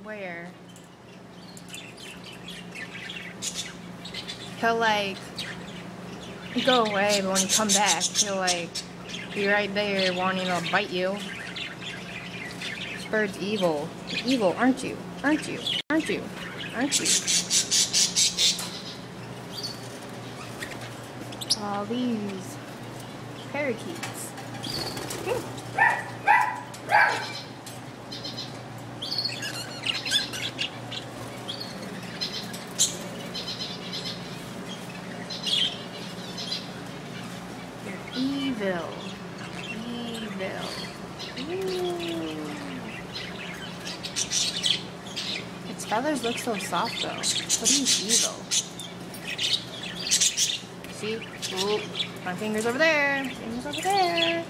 Where? He'll like go away, but when you come back, he'll like be right there wanting to bite you. This bird's evil. You're evil, aren't you? Aren't you? Aren't you? Aren't you? All these parakeets. You're evil. Evil. Ooh. Its feathers look so soft though, but he's evil. See? Ooh, my finger's over there. Finger's over there.